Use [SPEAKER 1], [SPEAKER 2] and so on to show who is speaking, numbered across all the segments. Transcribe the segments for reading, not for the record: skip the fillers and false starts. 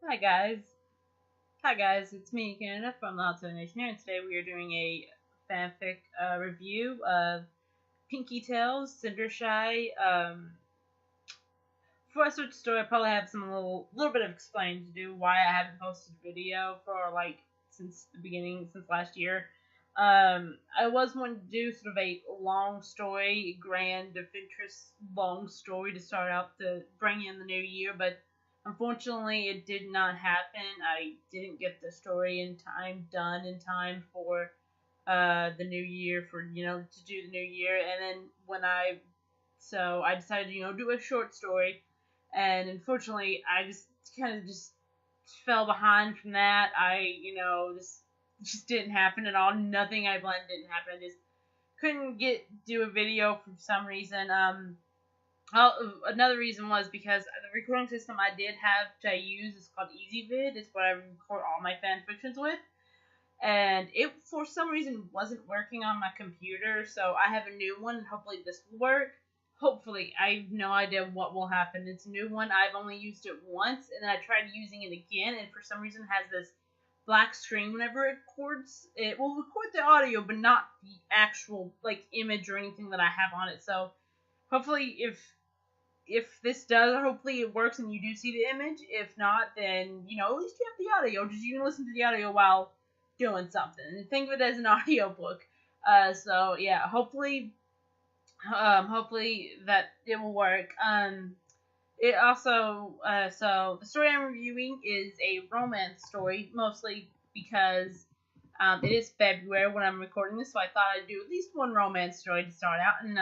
[SPEAKER 1] Hi guys. Hi guys, it's me Canada from the Hot Nation here, and today we are doing a fanfic review of Pinkie Tales, Cindershy. For a short story, I probably have some little bit of explaining to do why I haven't posted a video for since the beginning, since last year. I was wanting to do sort of a long story, grand of interest long story to start out to bring in the new year, but unfortunately it did not happen. I didn't get the story done in time for the new year, to do the new year. And then I decided to do a short story, and unfortunately I just kind of just fell behind from that. Just didn't happen at all. Nothing I planned didn't happen. I just couldn't do a video for some reason. Another reason was because the recording system I did have to use is called EasyVid. It's what I record all my fan fictions with, and it for some reason wasn't working on my computer. So I have a new one, and hopefully this will work. Hopefully, I have no idea what will happen. It's a new one. I've only used it once, and then I tried using it again, and for some reason has this black screen whenever it records. It will record the audio, but not the actual image or anything that I have on it. So hopefully, if this does, hopefully it works and you do see the image. If not, then at least you have the audio. Just you can listen to the audio while doing something, and think of it as an audio book. So yeah, hopefully that it will work. It also, so the story I'm reviewing is a romance story, mostly because it is February when I'm recording this, so I thought I'd do at least one romance story to start out. And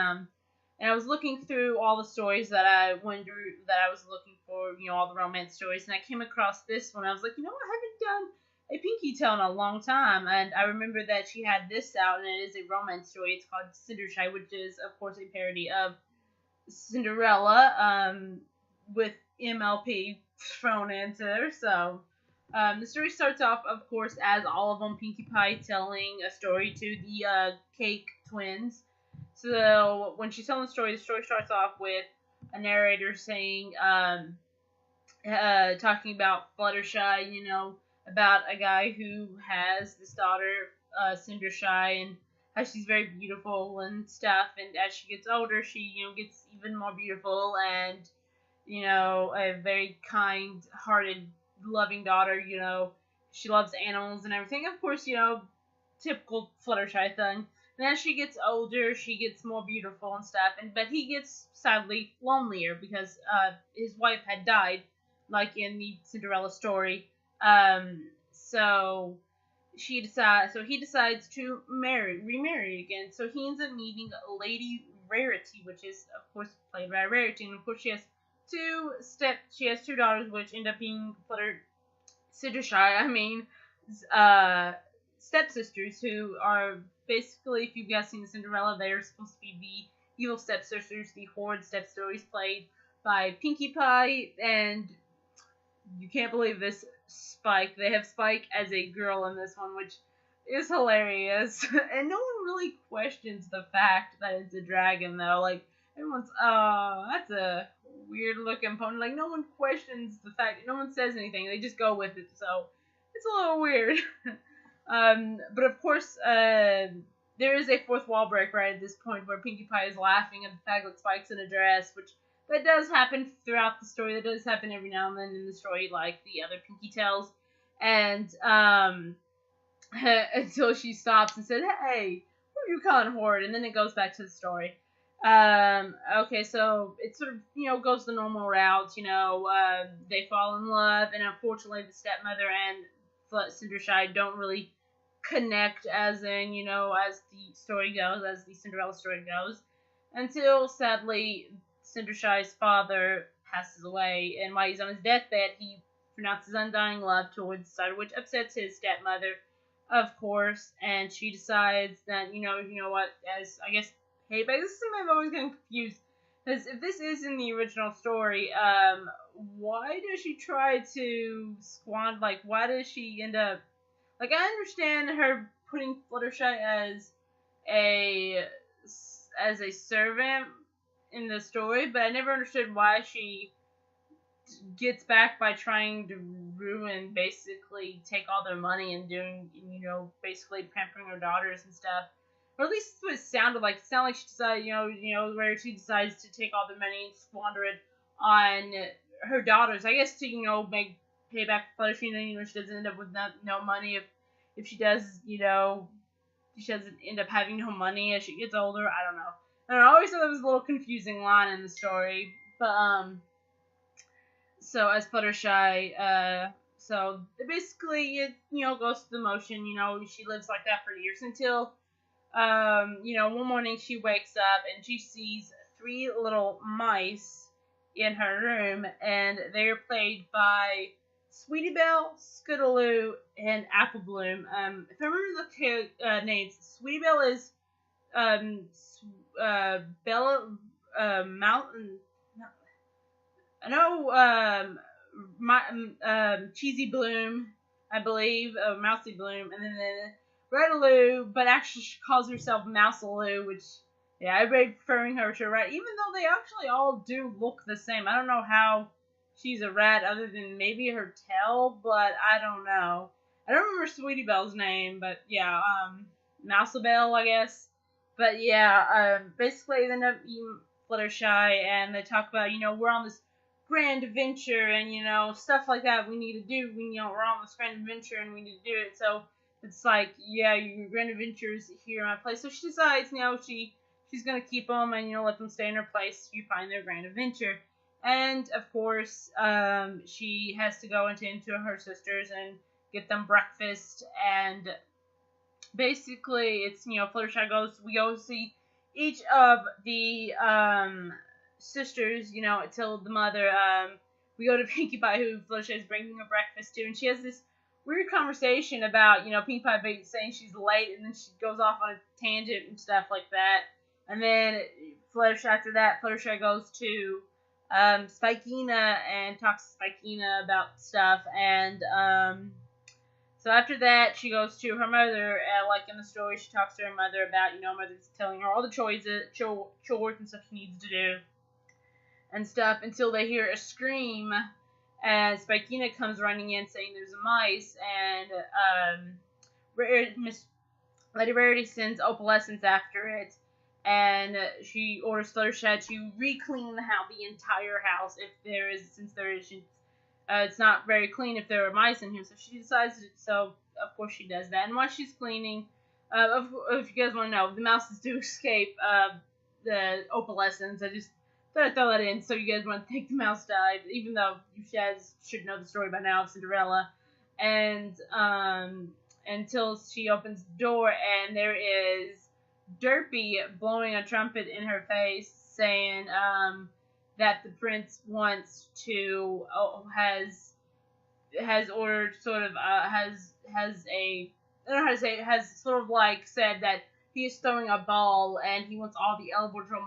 [SPEAKER 1] I was looking through all the stories that I was looking for, all the romance stories, and I came across this one. I was like, I haven't done a Pinkie Tale in a long time, and I remember that she had this out, and it is a romance story. It's called Cindershy, which is, of course, a parody of Cinderella, with MLP thrown into there. So, the story starts off, of course, as all of them, Pinkie Pie telling a story to the Cake twins. So, when she's telling the story starts off with a narrator saying, talking about Fluttershy, about a guy who has this daughter, Cindershy, and how she's very beautiful and stuff, and as she gets older, she, gets even more beautiful, and, a very kind-hearted, loving daughter, she loves animals and everything, of course, typical Fluttershy thing. And as she gets older, she gets more beautiful and stuff, but he gets, sadly, lonelier, because, his wife had died, like in the Cinderella story. So he decides to remarry again. So he ends up meeting Lady Rarity, which is of course played by Rarity, and of course she has two daughters, which end up being Cindershy. Stepsisters, who are basically, if you guys seen the Cinderella, they are supposed to be the evil stepsisters, the horrid stepsisters, played by Pinkie Pie, and you can't believe this, Spike. They have Spike as a girl in this one, which is hilarious. And no one really questions the fact that it's a dragon, though. Everyone's, oh, that's a weird looking pony. No one questions the fact, no one says anything. They just go with it, so it's a little weird. But of course, there is a fourth wall break right at this point where Pinkie Pie is laughing at the fact that Spike's in a dress, which that does happen throughout the story. That does happen every now and then in the story, like the other Pinkie Tales. And, until she stops and said, hey, who are you calling horrid? And then it goes back to the story. Okay, so it sort of, goes the normal route, they fall in love, and unfortunately the stepmother and Cindershy don't really connect as in, as the story goes, as the Cinderella story goes, until, sadly, Cindershy's father passes away, and while he's on his deathbed, he pronounces undying love towards his daughter, which upsets his stepmother, of course, and she decides that, you know what, as, I guess, hey, but this is something I've always gotten confused, because if this is in the original story, why does she try to why does she end up, I understand her putting Fluttershy as a servant in the story, but I never understood why she gets back by trying to basically take all their money and doing, basically pampering her daughters and stuff. Or at least what it sounded like. It sounded like she decided, where she decides to take all the money and squander it on her daughters. I guess to, pay back Fluttershy. She doesn't end up with no money if she does, she doesn't end up having no money as she gets older. I don't know. I always thought that was a little confusing line in the story. But, so as Fluttershy, so basically it, goes through the motion, she lives like that for years until, one morning she wakes up and she sees 3 little mice in her room, and they're played by Sweetie Belle, Scootaloo, and Apple Bloom. If I remember the names, Sweetie Belle is, Bella, Mountain. I know, Cheesy Bloom, I believe, Mousy Bloom, and then Redaloo, but actually she calls herself Mousaloo, which, yeah, everybody preferring her to a rat, even though they actually all do look the same. I don't know how she's a rat other than maybe her tail, but I don't know. I don't remember Sweetie Belle's name, but yeah, Mousabelle, I guess. But yeah, basically they end up eating Fluttershy, and they talk about, we're on this grand adventure, and stuff like that we need to do. We're on this grand adventure and we need to do it. So it's like, yeah, your grand adventure is here in my place. So she decides, she's gonna keep them and let them stay in her place. You find their grand adventure, and of course, she has to go into her sisters and get them breakfast. And basically, it's Fluttershy we go see each of the sisters, until the mother, we go to Pinkie Pie, who Fluttershy is bringing her breakfast to, and she has this weird conversation about, Pinkie Pie saying she's late, and then she goes off on a tangent and stuff like that. And then after that, Fluttershy goes to Spikina and talks to Spikina about stuff, and so after that, she goes to her mother, like in the story, she talks to her mother about, mother's telling her all the chores and stuff she needs to do and stuff, until they hear a scream, and Spikina comes running in saying there's a mice, and Miss Lady Rarity sends Opalescence after it, and she orders Fluttershy to re-clean the entire house since it's not very clean if there are mice in here, so she decides so of course she does that. And while she's cleaning, if you guys want to know, the mouses do escape the Opalescence. I just thought I'd throw that in so you guys want to think the mouse died, even though you guys should know the story by now of Cinderella. And until she opens the door and there is Derpy blowing a trumpet in her face saying that the prince wants to has ordered sort of has sort of like said that he is throwing a ball and he wants all the eligible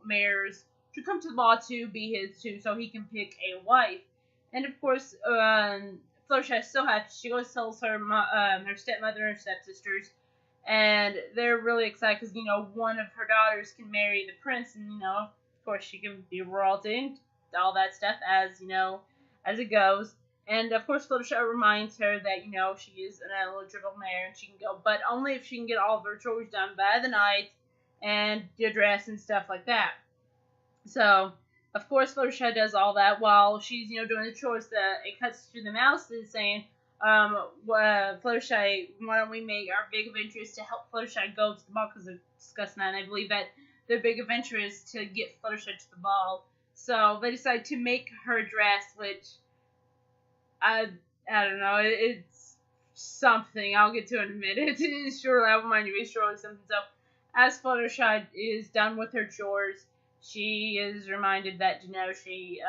[SPEAKER 1] mares to come to the ball to be his too, so he can pick a wife. And of course, Fluttershy is so happy. She goes tells her her stepmother and her stepsisters, and they're really excited because one of her daughters can marry the prince, and of course she can be royalty and all that stuff as as it goes. And of course Fluttershy reminds her that she is an eligible mare and she can go, but only if she can get all of her chores done by the night and the dress and stuff like that. So of course Fluttershy does all that while she's doing the chores. It cuts to the mouses saying, Fluttershy, why don't we make our big adventure is to help Fluttershy go to the ball, because they're discussing that, and I believe that their big adventure is to get Fluttershy to the ball. So they decide to make her dress, which I don't know, it's something. I'll get to it in a minute. Surely, I'll remind you, it's surely something. So as Fluttershy is done with her chores, she is reminded that she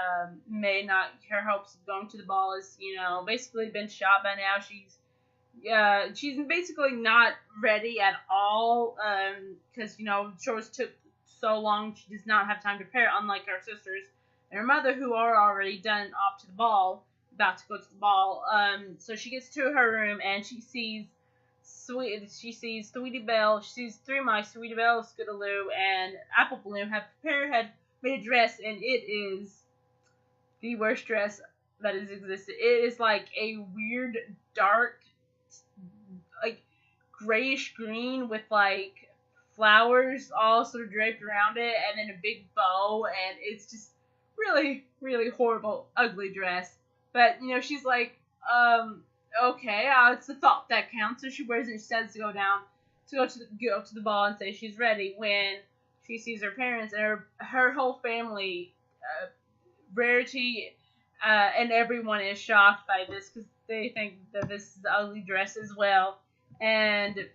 [SPEAKER 1] may not, her hopes of going to the ball is basically been shot by now. She's basically not ready at all because chores took so long. She does not have time to prepare, unlike her sisters and her mother, who are already done off to the ball, about to go to the ball. So she gets to her room and she sees Sweetie Belle. She sees 3 mice, Sweetie Belle, Scootaloo, and Apple Bloom had made a dress, and it is the worst dress that has existed. It is like a weird, dark, like grayish green with like flowers all sort of draped around it, and then a big bow, and it's just really, really horrible, ugly dress. But she's like, okay, it's the thought that counts. So she wears it. She says to go down, to go to the ball and say she's ready. When she sees her parents and her whole family, Rarity, and everyone is shocked by this because they think that this is the ugly dress as well. And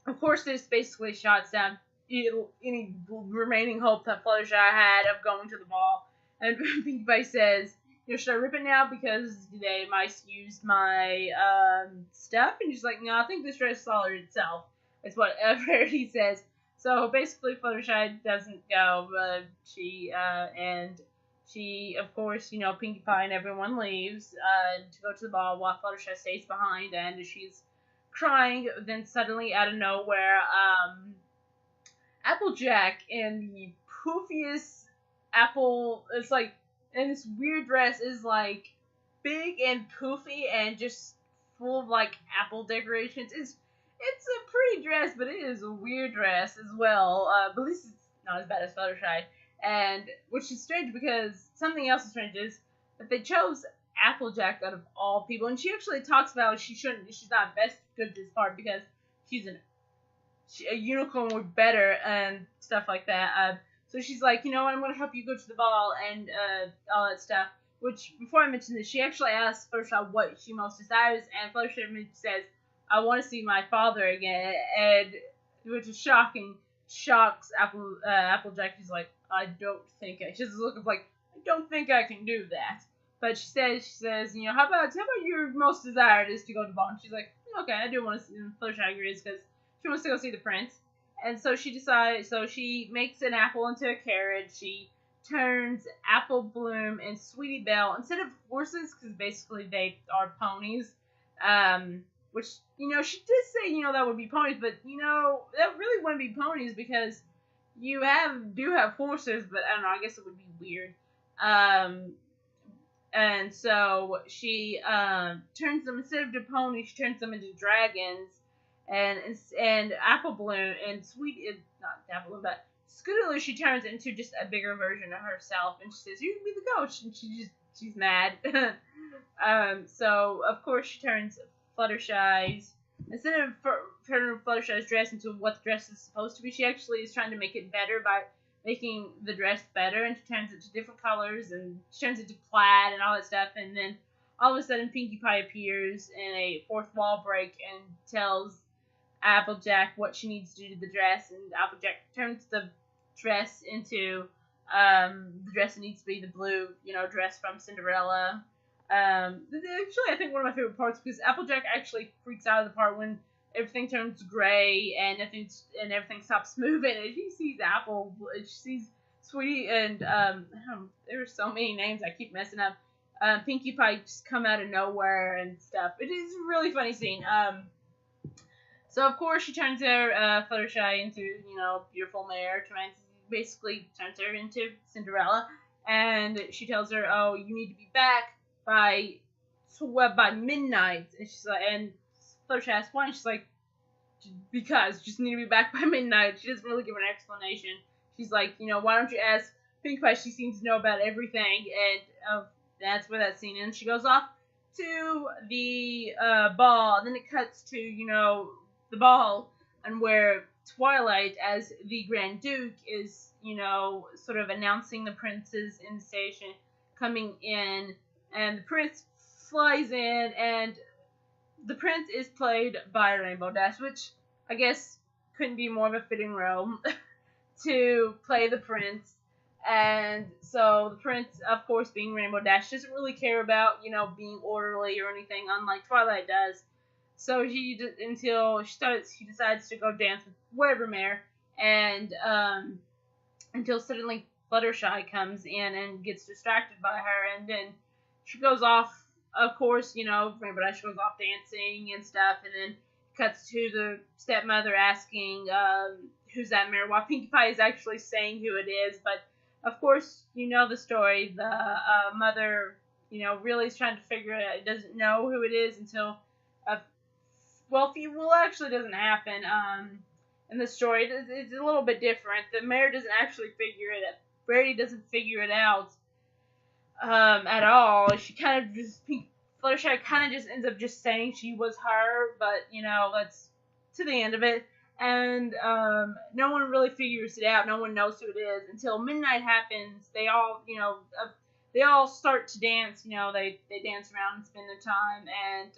[SPEAKER 1] of course, this basically shuts down any remaining hope that Fluttershy had of going to the ball. And Pinkie Pie says, should I rip it now because they might use my stuff? And she's like, no, I think this dress solid itself. Is what Rarity says. So basically, Fluttershy doesn't go. She, of course, Pinkie Pie and everyone leaves to go to the ball while Fluttershy stays behind, and she's crying. Then suddenly, out of nowhere, Applejack in the poofiest apple, it's like, in this weird dress, is like big and poofy and just full of like apple decorations. It's a pretty dress, but it is a weird dress as well. But at least it's not as bad as Fluttershy. And which is strange because something else is strange is that they chose Applejack out of all people, and she actually talks about she's not best good at this part because she's a unicorn with better and stuff like that. So she's like, you know what, I'm going to help you go to the ball and all that stuff. Which, before I mention this, she actually asks Fluttershy what she most desires, and Fluttershy says, I want to see my father again, and which is shocking. Shocks Applejack. She's like, I don't think she has a look of like, I don't think I can do that. But she says, how about your most desired is to go to the ball? And she's like, okay, I do want to see. Fluttershy agrees because she wants to go see the prince. And so she makes an apple into a carriage. She turns Apple Bloom and Sweetie Belle instead of horses, because basically they are ponies. Which, she did say, that would be ponies, but, that really wouldn't be ponies because you do have horses, but I don't know, I guess it would be weird. And so she turns them, instead of to ponies, she turns them into dragons, and Apple Bloom and not Apple Bloom, but Scootaloo, she turns into just a bigger version of herself, and she says, you can be the ghost, and she's mad. So, of course, she turns Fluttershy's, instead of turning Fluttershy's dress into what the dress is supposed to be, she actually is trying to make it better by making the dress better, and she turns it to different colors, and she turns it to plaid and all that stuff, and then all of a sudden Pinkie Pie appears in a fourth wall break and tells Applejack what she needs to do to the dress, and Applejack turns the dress into the dress that needs to be the blue, dress from Cinderella. Actually, I think one of my favorite parts, because Applejack actually freaks out of the part when everything turns gray and everything stops moving, and she sees she sees Sweetie, and there are so many names I keep messing up. Pinkie Pie just come out of nowhere and stuff. It is a really funny scene. So of course she turns her Fluttershy into beautiful mare, basically turns her into Cinderella, and she tells her, oh, you need to be back by midnight, and she's like, and Fluttershy asks why, and she's like, because you just need to be back by midnight. She doesn't really give an explanation. She's like, why don't you ask Pinkie Pie? She seems to know about everything, and that's where that scene ends. She goes off to the ball, and then it cuts to the ball, and where Twilight, as the Grand Duke, is sort of announcing the princes in the station coming in. And the prince flies in, and the prince is played by Rainbow Dash, which I guess couldn't be more of a fitting role to play the prince. And so the prince, of course, being Rainbow Dash, doesn't really care about, being orderly or anything, unlike Twilight does. So he decides to go dance with whatever mare, and until suddenly Fluttershy comes in and gets distracted by her, and then she goes off, of course, Rainbow Dash goes off dancing and stuff, and then cuts to the stepmother asking, who's that mare? While Pinkie Pie is actually saying who it is, but of course, you know the story. The mother, really is trying to figure it out. It doesn't know who it is until, uh, actually doesn't happen. In the story, it's a little bit different. The mayor doesn't actually figure it out. Brady doesn't figure it out at all. She kind of just Fluttershy kind of just ends up just saying she was her, but that's to the end of it. And no one really figures it out. No one knows who it is until midnight happens. They all, they all start to dance. They dance around and spend their time, and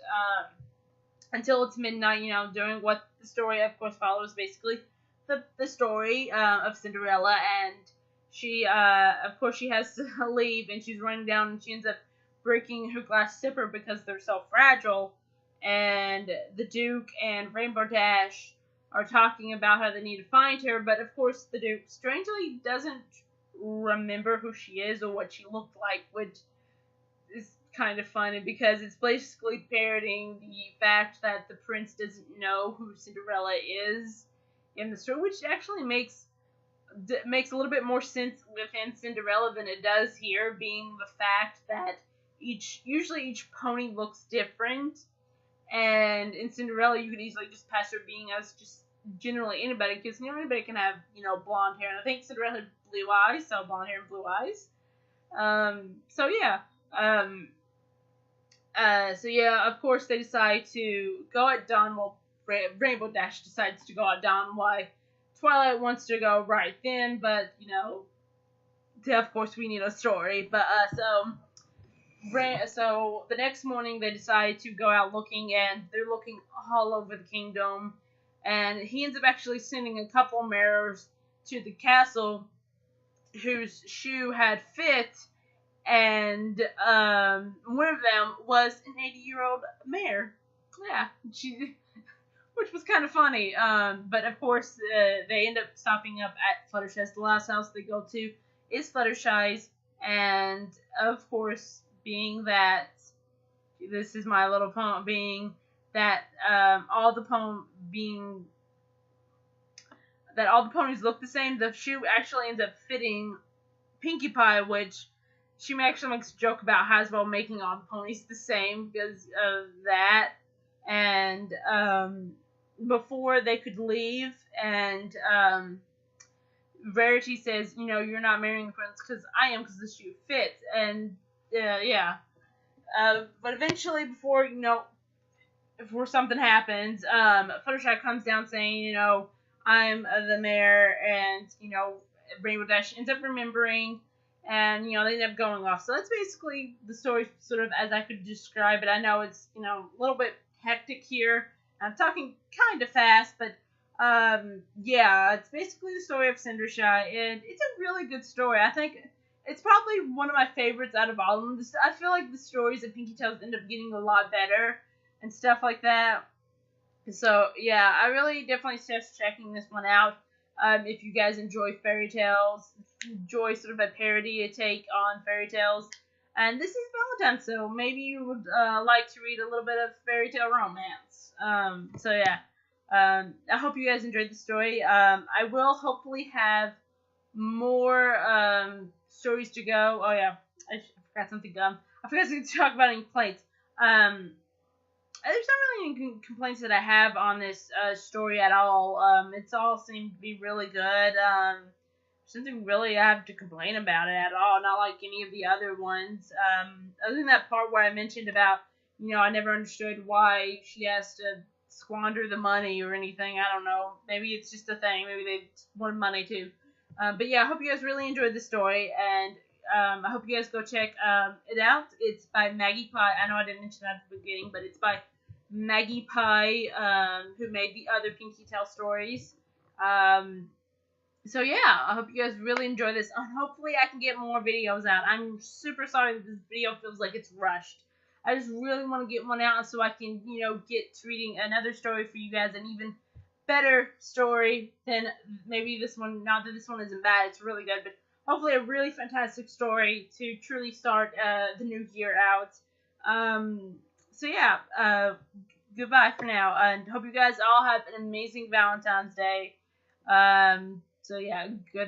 [SPEAKER 1] until it's midnight. During what the story, of course, follows basically the story of Cinderella, and she, of course, she has to leave, and she's running down, and she ends up breaking her glass slipper because they're so fragile. And the Duke and Rainbow Dash are talking about how they need to find her, but of course the Duke strangely doesn't remember who she is or what she looked like, which is kind of funny because it's basically parroting the fact that the prince doesn't know who Cinderella is in the story, which actually makes a little bit more sense within Cinderella than it does here, being the fact that usually each pony looks different. And in Cinderella, you could easily just pass her being as just generally anybody, because anybody can have blonde hair. And I think Cinderella had blue eyes, so blonde hair and blue eyes. So yeah. So yeah, of course they decide to go at dawn. Well, Rainbow Dash decides to go at dawn. Why Twilight wants to go right then, but of course we need a story. But so the next morning they decide to go out looking, and they're looking all over the kingdom, and he ends up actually sending a couple mares to the castle whose shoe had fit, and one of them was an 80-year-old mare. Yeah, which was kind of funny. But of course they end up stopping up at Fluttershy's. The last house they go to is Fluttershy's, and of course, being that this is My Little Pony, being that all the ponies look the same, the shoe actually ends up fitting Pinkie Pie, which she actually makes a joke about Hasbro making all the ponies the same because of that. And before they could leave, and Rarity says, you're not marrying the prince because I am, because the shoe fits. And yeah. But eventually, before something happens, Fluttershy comes down saying, I'm the mayor, and, Rainbow Dash ends up remembering, and, they end up going off. So that's basically the story, sort of, as I could describe it. I know it's, a little bit hectic here. I'm talking kind of fast, but, yeah, it's basically the story of Cindershy, and it's a really good story. I think it's probably one of my favorites out of all of them. I feel like the stories of Pinkie Tales end up getting a lot better and stuff like that. So, yeah, I really definitely suggest checking this one out. If you guys enjoy fairy tales, enjoy sort of a parody take on fairy tales. And this is Valentine's, so maybe you would like to read a little bit of fairy tale romance. So, yeah. I hope you guys enjoyed the story. I will hopefully have more stories to go. Oh yeah, I forgot something. I forgot to talk about any complaints. There's not really any complaints that I have on this story at all. It's all seemed to be really good. Something really I have to complain about it at all. Not like any of the other ones. Other than that part where I mentioned about, I never understood why she has to squander the money or anything. I don't know. Maybe it's just a thing. Maybe they want money too. But yeah, I hope you guys really enjoyed the story, and I hope you guys go check it out. It's by Maggie Pie. I know I didn't mention that at the beginning, but it's by Maggie Pie, who made the other Pinkie Tale stories. So yeah, I hope you guys really enjoy this, and hopefully I can get more videos out. I'm super sorry that this video feels like it's rushed. I just really want to get one out so I can, get to reading another story for you guys, an even better story than maybe this one. Not that this one isn't bad, it's really good, but hopefully a really fantastic story to truly start the new year out. So yeah, goodbye for now, and hope you guys all have an amazing Valentine's Day. So yeah, good.